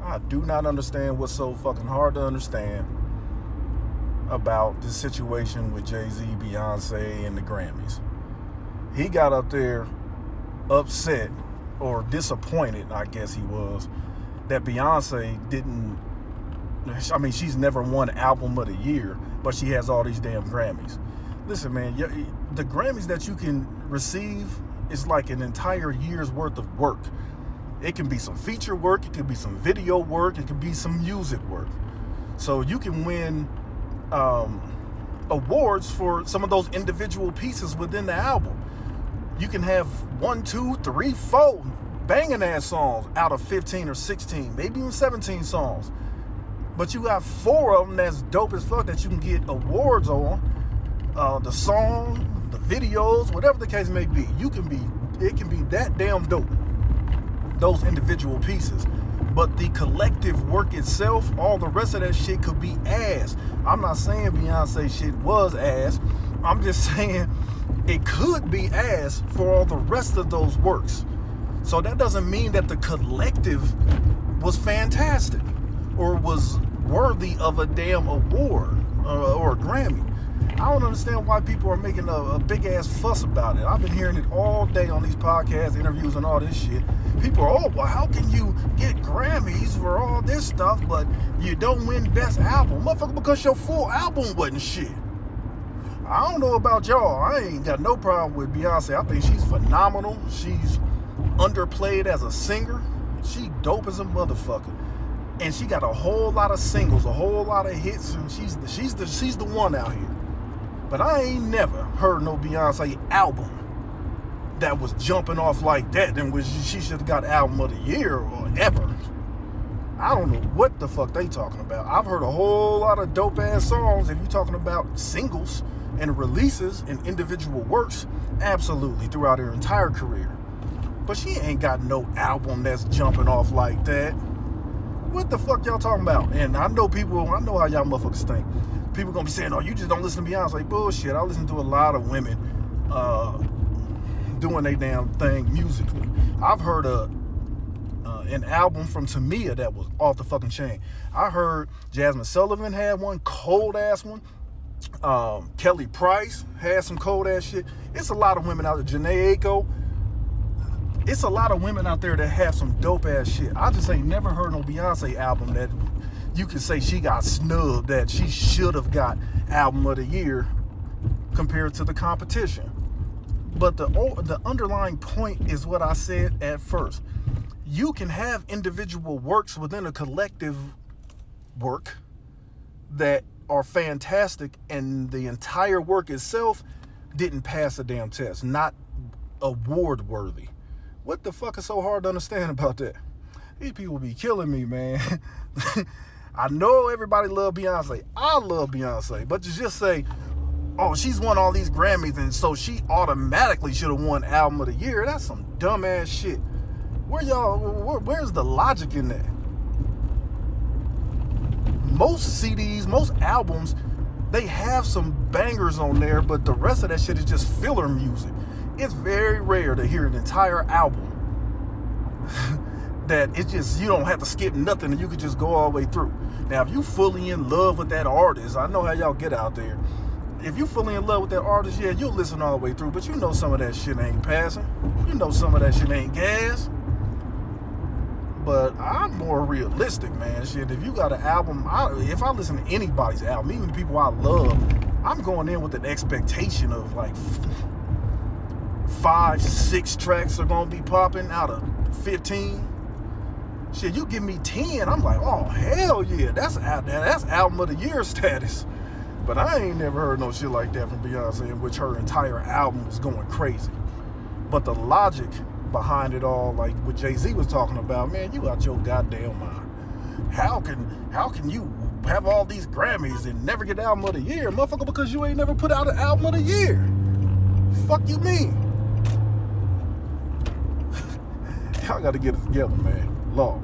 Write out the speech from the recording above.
I do not understand what's so fucking hard to understand about this situation with Jay-Z, Beyonce, and the Grammys. He got up there upset or disappointed, I guess he was, that Beyonce didn't, I mean, she's never won Album of the Year, but she has all these damn Grammys. Listen, man, the Grammys that you can receive is like an entire year's worth of work. It can be some feature work, it can be some video work, it can be some music work. So you can win awards for some of those individual pieces within the album. You can have 1, 2, 3, 4 banging ass songs out of 15 or 16, maybe even 17 songs. But you got 4 of them that's dope as fuck that you can get awards on. The song, the videos, whatever the case may be. It can be that damn dope, those individual pieces. But the collective work itself, all the rest of that shit could be ass. I'm not saying Beyonce shit was ass. I'm just saying it could be ass for all the rest of those works. So that doesn't mean that the collective was fantastic or was worthy of a damn award or a Grammy. I don't understand why people are making a big ass fuss about it. I've been hearing it all day on these podcasts, interviews, and all this shit. People are, oh, well, how can you get Grammys for all this stuff, but you don't win Best Album? Motherfucker, because your full album wasn't shit. I don't know about y'all. I ain't got no problem with Beyonce. I think she's phenomenal. She's underplayed as a singer. She dope as a motherfucker. And she got a whole lot of singles, a whole lot of hits, and she's the one out here. But I ain't never heard no Beyonce album that was jumping off like that and she should have got Album of the Year or ever. I don't know what the fuck they talking about. I've heard a whole lot of dope ass songs. If you're talking about singles and releases and individual works, absolutely, throughout her entire career. But she ain't got no album that's jumping off like that. What the fuck y'all talking about? And I know how y'all motherfuckers think. People gonna be saying, oh, you just don't listen to Beyonce. Bullshit. I listen to a lot of women doing their damn thing musically. I've heard an album from Tamia that was off the fucking chain. I heard Jasmine Sullivan had one, cold ass one. Kelly Price had some cold ass shit. It's a lot of women out there. Janae Aiko. It's a lot of women out there that have some dope ass shit. I just ain't never heard no Beyonce album that you can say she got snubbed, that she should have got Album of the Year compared to the competition. But the underlying point is what I said at first. You can have individual works within a collective work that are fantastic, and the entire work itself didn't pass a damn test, not award worthy. What the fuck is so hard to understand about that? These people be killing me, man. I know everybody love Beyonce. I love Beyonce. But to just say, oh, she's won all these Grammys and so she automatically should have won Album of the Year, that's some dumbass shit. Where's the logic in that? Most CDs, most albums, they have some bangers on there, but the rest of that shit is just filler music. It's very rare to hear an entire album that it's just, you don't have to skip nothing and you can just go all the way through. Now, if you fully in love with that artist, I know how y'all get out there. If you fully in love with that artist, yeah, you'll listen all the way through, but you know some of that shit ain't passing. You know some of that shit ain't gas. But I'm more realistic, man. Shit, if you got an album, if I listen to anybody's album, even people I love, I'm going in with an expectation of like 5, 6 tracks are gonna be popping out of 15. Shit, you give me 10, I'm like, oh hell yeah, that's Album of the Year status. But I ain't never heard no shit like that from Beyonce, in which her entire album was going crazy. But the logic behind it all, like what Jay-Z was talking about, man, you out your goddamn mind. How can you have all these Grammys and never get Album of the Year, motherfucker? Because you ain't never put out an Album of the Year. Fuck you mean? Y'all got to get it together, man. Law.